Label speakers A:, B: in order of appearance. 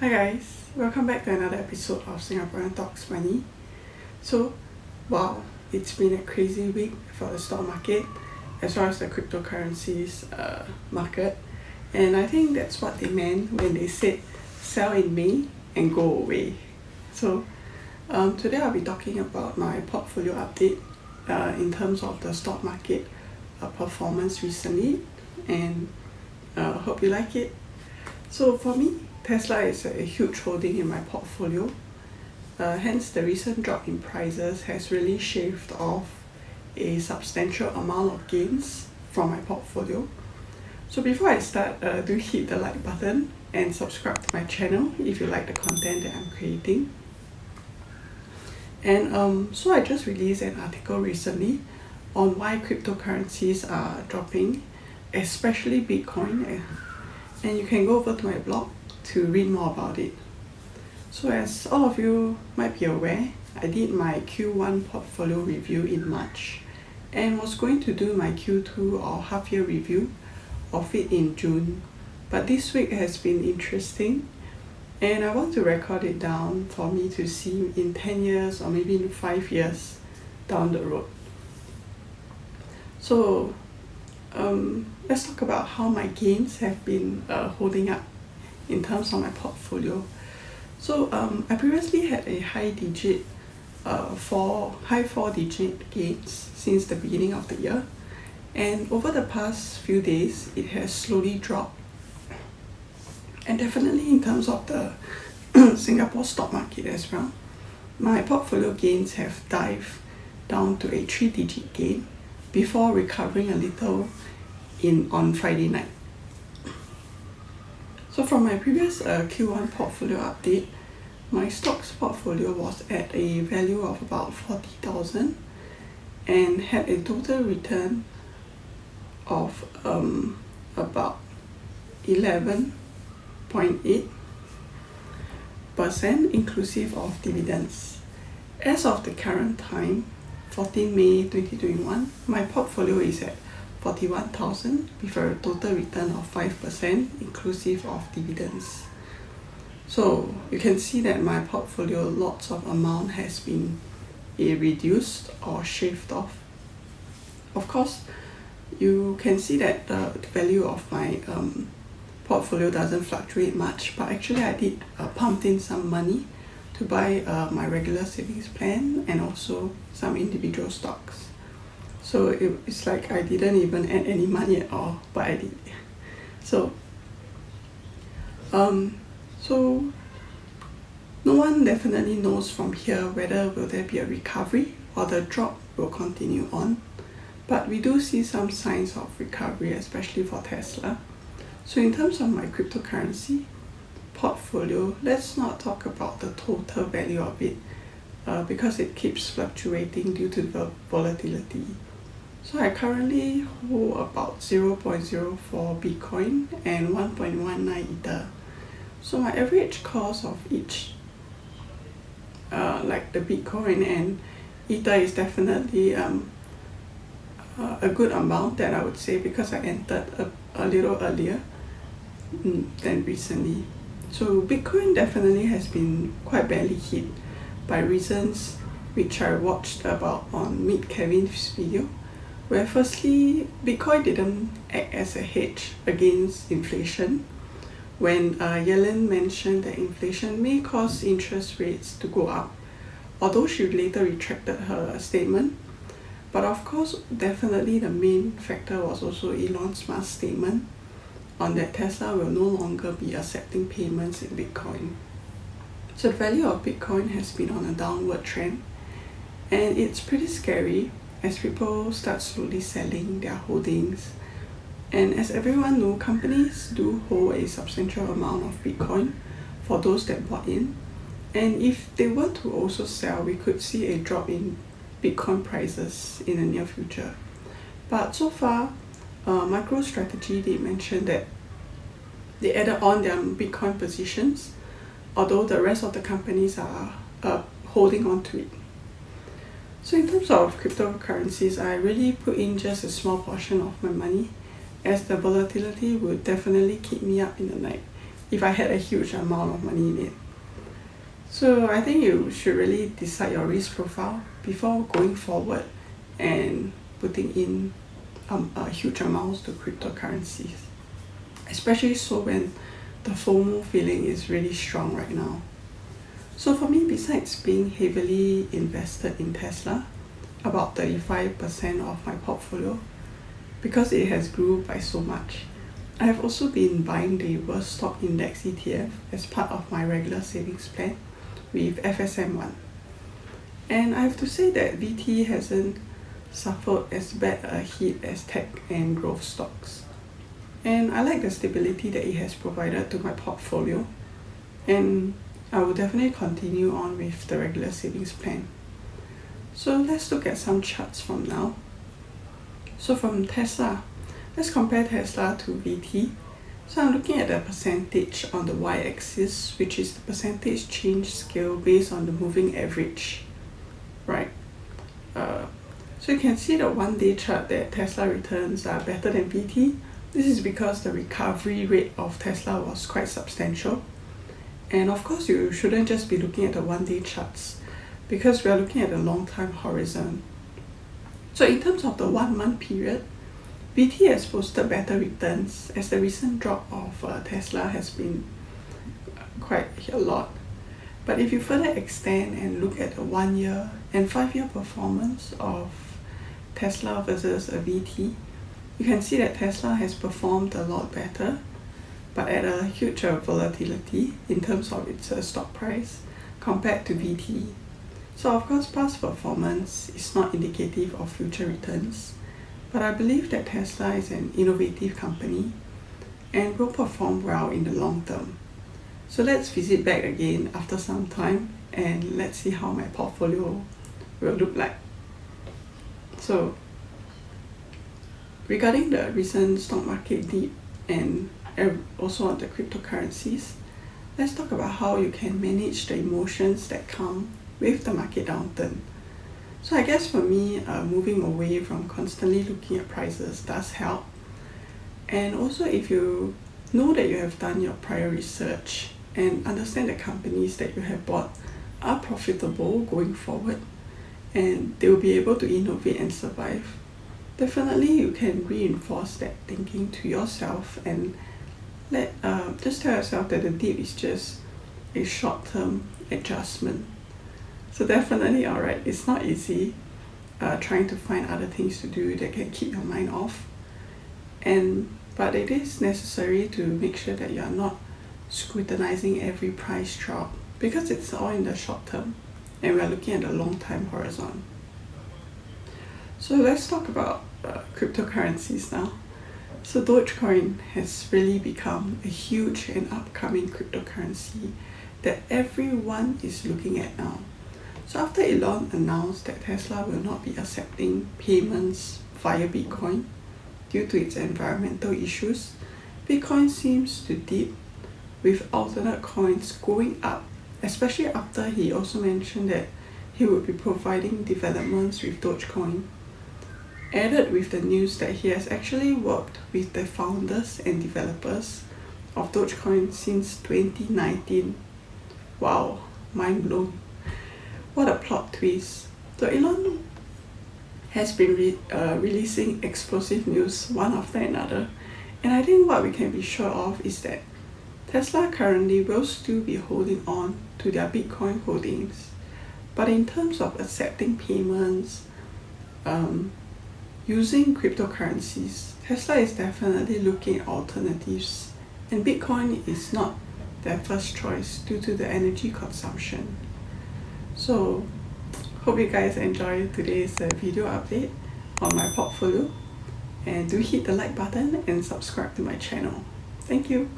A: Hi guys, welcome back to another episode of Singaporean Talks Money. So, wow, it's been a crazy week for the stock market as well as the cryptocurrencies market, and I think that's what they meant when they said sell in May and go away. So, today I'll be talking about my portfolio update in terms of the stock market performance recently, and hope you like it. So for me, Tesla is a huge holding in my portfolio. Hence, the recent drop in prices has really shaved off a substantial amount of gains from my portfolio. So before I start, do hit the like button and subscribe to my channel if you like the content that I'm creating. And so I just released an article recently on why cryptocurrencies are dropping, especially Bitcoin, and you can go over to my blog to read more about it. So as all of you might be aware, I did my Q1 portfolio review in March and was going to do my Q2 or half year review of it in June. But this week has been interesting and I want to record it down for me to see in 10 years or maybe in 5 years down the road. So let's talk about how my gains have been holding up in terms of my portfolio. So I previously had a high four digit gains since the beginning of the year, and over the past few days it has slowly dropped, and definitely in terms of the Singapore stock market as well, my portfolio gains have dived down to a 3-digit gain before recovering a little on Friday night. So from my previous Q1 portfolio update, my stocks portfolio was at a value of about 40,000 and had a total return of about 11.8% inclusive of dividends. As of the current time, 14 May 2021, my portfolio is at 41,000 with a total return of 5% inclusive of dividends. So you can see that my portfolio lots of amount has been reduced or shaved off. Of course, you can see that the value of my portfolio doesn't fluctuate much, but actually I did pump in some money to buy my regular savings plan and also some individual stocks. So it's like I didn't even add any money at all, but I did. So no one definitely knows from here whether will there be a recovery or the drop will continue on. But we do see some signs of recovery, especially for Tesla. So in terms of my cryptocurrency portfolio, let's not talk about the total value of it because it keeps fluctuating due to the volatility. So I currently hold about 0.04 Bitcoin and 1.19 Ether. So my average cost of each, like the Bitcoin and Ether, is definitely a good amount that I would say, because I entered a little earlier than recently. So Bitcoin definitely has been quite badly hit by reasons which I watched about on Meet Kevin's video, where firstly, Bitcoin didn't act as a hedge against inflation when Yellen mentioned that inflation may cause interest rates to go up, although she later retracted her statement. But of course, definitely the main factor was also Elon Musk's statement on that Tesla will no longer be accepting payments in Bitcoin. So the value of Bitcoin has been on a downward trend, and it's pretty scary as people start slowly selling their holdings. And as everyone knows, companies do hold a substantial amount of Bitcoin for those that bought in. And if they were to also sell, we could see a drop in Bitcoin prices in the near future. But so far, MicroStrategy did mention that they added on their Bitcoin positions, although the rest of the companies are holding on to it. So in terms of cryptocurrencies, I really put in just a small portion of my money, as the volatility would definitely keep me up in the night if I had a huge amount of money in it. So I think you should really decide your risk profile before going forward and putting in huge amounts to cryptocurrencies, especially so when the FOMO feeling is really strong right now. So for me, besides being heavily invested in Tesla, about 35% of my portfolio, because it has grew by so much, I have also been buying the World Stock Index ETF as part of my regular savings plan with FSM1. And I have to say that VT hasn't suffered as bad a hit as tech and growth stocks. And I like the stability that it has provided to my portfolio, and I will definitely continue on with the regular savings plan. So let's look at some charts from now. So from Tesla, let's compare Tesla to VT. So I'm looking at the percentage on the y-axis, which is the percentage change scale based on the moving average, right? So you can see the one-day chart that Tesla returns are better than VT. This is because the recovery rate of Tesla was quite substantial. And of course, you shouldn't just be looking at the one-day charts, because we are looking at a long-time horizon. So in terms of the 1 month period, VT has posted better returns as the recent drop of Tesla has been quite a lot. But if you further extend and look at the 1 year and 5 year performance of Tesla versus a VT, you can see that Tesla has performed a lot better, but at a huge volatility in terms of its stock price compared to VT. So of course, past performance is not indicative of future returns, but I believe that Tesla is an innovative company and will perform well in the long term. So let's visit back again after some time and let's see how my portfolio will look like. So regarding the recent stock market dip and also on the cryptocurrencies, let's talk about how you can manage the emotions that come with the market downturn. So I guess for me, moving away from constantly looking at prices does help. And also if you know that you have done your prior research and understand the companies that you have bought are profitable going forward and they will be able to innovate and survive, definitely you can reinforce that thinking to yourself and just tell yourself that the dip is just a short-term adjustment. So definitely, alright, it's not easy trying to find other things to do that can keep your mind off, but it is necessary to make sure that you are not scrutinizing every price drop, because it's all in the short term and we are looking at the long time horizon. So let's talk about cryptocurrencies now. So Dogecoin has really become a huge and upcoming cryptocurrency that everyone is looking at now. So after Elon announced that Tesla will not be accepting payments via Bitcoin due to its environmental issues, Bitcoin seems to dip, with alternate coins going up, especially after he also mentioned that he would be providing developments with Dogecoin. Added with the news that he has actually worked with the founders and developers of Dogecoin since 2019. Wow, mind blown. What a plot twist. So Elon has been releasing explosive news one after another, and I think what we can be sure of is that Tesla currently will still be holding on to their Bitcoin holdings, but in terms of accepting payments, using cryptocurrencies, Tesla is definitely looking at alternatives, and Bitcoin is not their first choice due to the energy consumption. So hope you guys enjoyed today's video update on my portfolio, and do hit the like button and subscribe to my channel. Thank you.